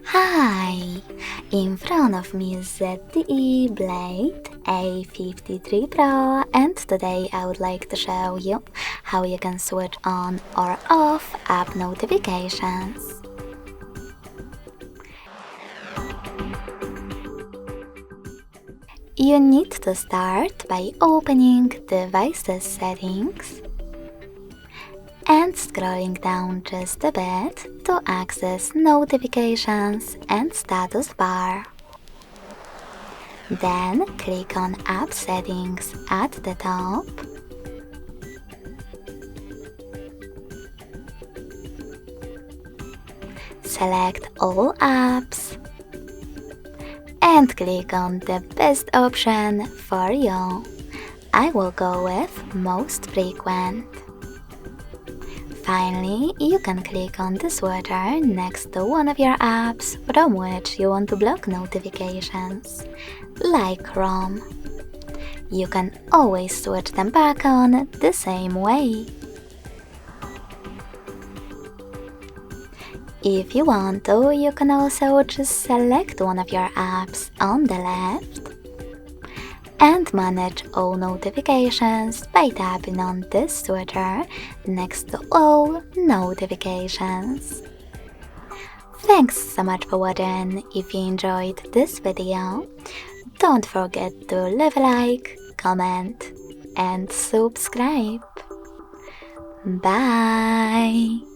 Hi! In front of me is ZTE Blade A53 Pro, and today I would like to show you how you can switch on or off app notifications. You need to start by opening Devices Settings and scrolling down just a bit to access Notifications and Status Bar. Then click on App Settings at the top. Select All Apps and click on the best option for you. I will go with Most Frequent. Finally, you can click on the switcher next to one of your apps from which you want to block notifications, like Chrome. You can always switch them back on the same way. If you want to, you can also just select one of your apps on the left and manage all notifications by tapping on this switcher next to all notifications. Thanks so much for watching. If you enjoyed this video, don't forget to leave a like, comment and subscribe. Bye!